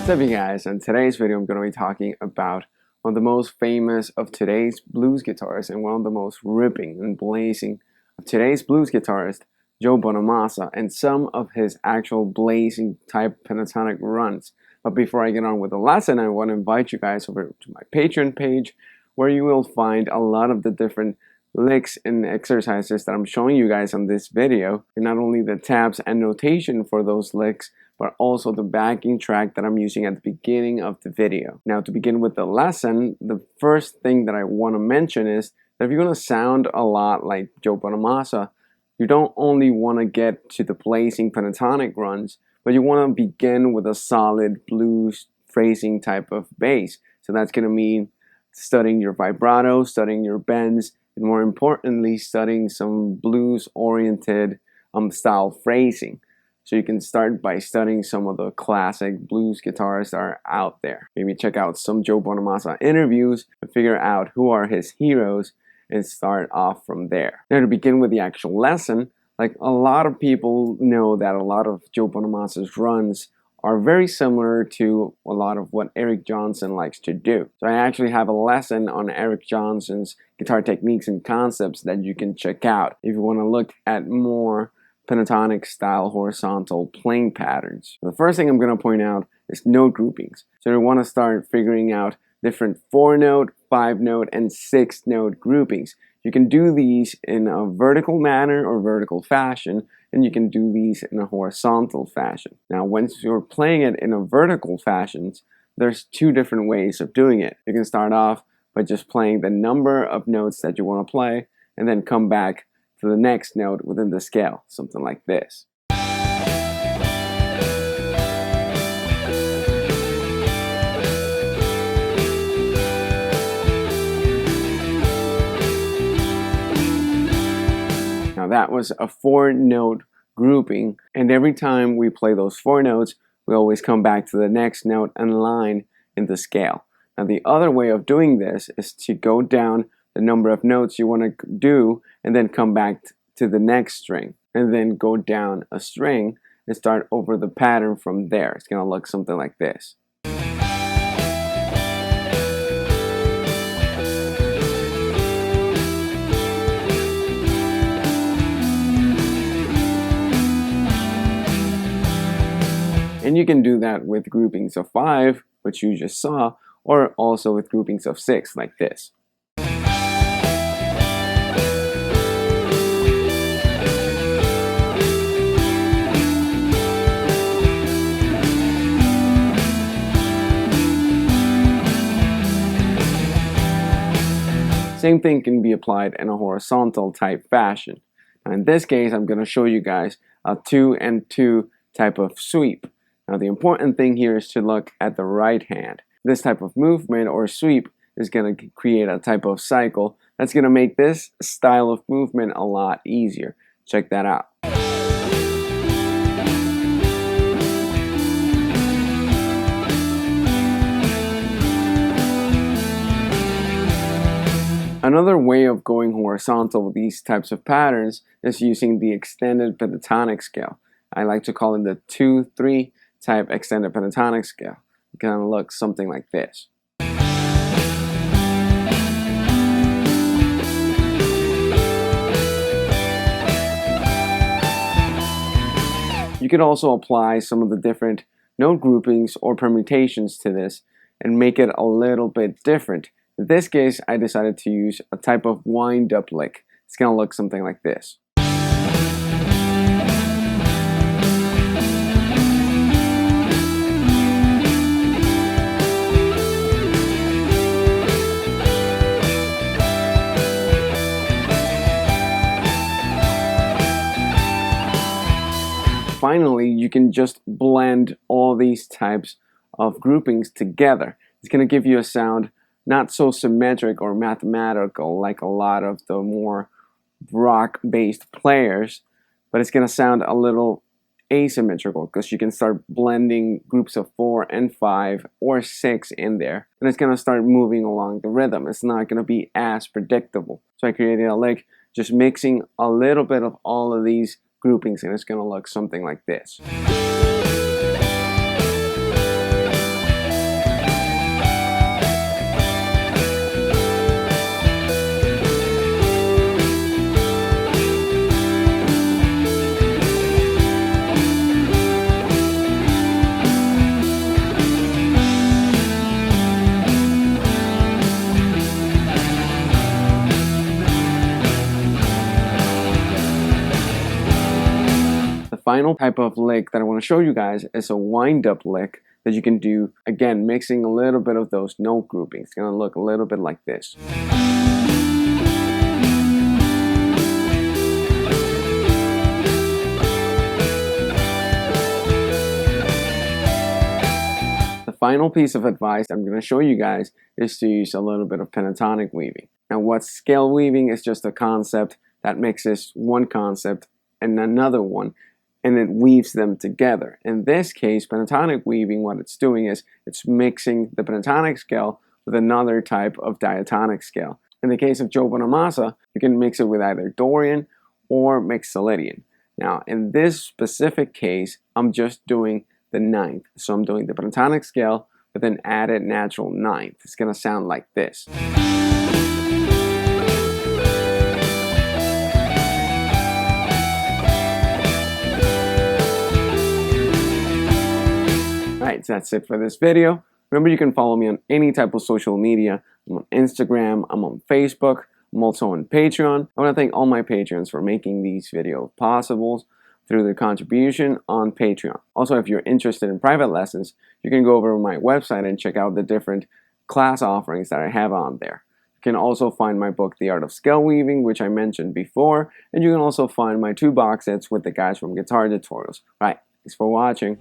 What's up, you guys? In today's video, I'm going to be talking about one of the most famous of today's blues guitarists and one of the most ripping and blazing of today's blues guitarist, Joe Bonamassa, and some of his actual blazing type pentatonic runs. But before I get on with the lesson, I want to invite you guys over to my Patreon page, where you will find a lot of the different licks and exercises that I'm showing you guys on this video, and not only the tabs and notation for those licks, but also the backing track that I'm using at the beginning of the video. Now, to begin with the lesson, the first thing that I want to mention is that if you're going to sound a lot like Joe Bonamassa, you don't only want to get to the blazing pentatonic runs, but you want to begin with a solid blues phrasing type of bass. So that's going to mean studying your vibrato, studying your bends, and more importantly, studying some blues-oriented style phrasing. So you can start by studying some of the classic blues guitarists that are out there. Maybe check out some Joe Bonamassa interviews and figure out who are his heroes and start off from there. Now, to begin with the actual lesson, like a lot of people know that a lot of Joe Bonamassa's runs are very similar to a lot of what Eric Johnson likes to do. So I actually have a lesson on Eric Johnson's guitar techniques and concepts that you can check out if you want to look at more pentatonic style horizontal playing patterns. The first thing I'm going to point out is note groupings. So you want to start figuring out different 4-note, 5-note, and 6-note groupings. You can do these in a vertical manner or vertical fashion, and you can do these in a horizontal fashion. Now, once you're playing it in a vertical fashion, there's two different ways of doing it. You can start off by just playing the number of notes that you want to play, and then come back to the next note within the scale, something like this. Now that was a 4-note grouping, and every time we play those 4 notes, we always come back to the next note and line in the scale. Now the other way of doing this is to go down the number of notes you want to do and then come back to the next string and then go down a string and start over the pattern from there. It's going to look something like this. And you can do that with groupings of 5, which you just saw, or also with groupings of 6 like this. Same thing can be applied in a horizontal type fashion. Now in this case, I'm going to show you guys a 2 and 2 type of sweep. Now the important thing here is to look at the right hand. This type of movement or sweep is going to create a type of cycle that's going to make this style of movement a lot easier. Check that out. Another way of going horizontal with these types of patterns is using the extended pentatonic scale. I like to call it the 2-3 type extended pentatonic scale. It kind of looks something like this. You could also apply some of the different note groupings or permutations to this and make it a little bit different. In this case, I decided to use a type of wind-up lick. It's going to look something like this. Finally, you can just blend all these types of groupings together. It's going to give you a sound not so symmetric or mathematical like a lot of the more rock-based players, but it's going to sound a little asymmetrical because you can start blending groups of 4 and 5 or 6 in there, and it's going to start moving along the rhythm. It's not going to be as predictable. So I created a lick just mixing a little bit of all of these groupings, and it's going to look something like this. final type of lick that I want to show you guys is a wind-up lick that you can do, again, mixing a little bit of those note groupings. It's going to look a little bit like this. The final piece of advice I'm going to show you guys is to use a little bit of pentatonic weaving. Now, what's scale weaving is just a concept that mixes one concept and another one, and it weaves them together. In this case, pentatonic weaving, what it's doing is it's mixing the pentatonic scale with another type of diatonic scale. In the case of Joe Bonamassa, you can mix it with either Dorian or Mixolydian. Now, in this specific case, I'm just doing the ninth. So I'm doing the pentatonic scale with an added natural ninth. It's going to sound like this. Alright, so that's it for this video. Remember, you can follow me on any type of social media. I'm on Instagram, I'm on Facebook, I'm also on Patreon. I want to thank all my patrons for making these videos possible through their contribution on Patreon. Also, if you're interested in private lessons, you can go over to my website and check out the different class offerings that I have on there. You can also find my book, The Art of Scale Weaving, which I mentioned before, and you can also find my 2 box sets with the guides from Guitar Tutorials. Right, thanks for watching.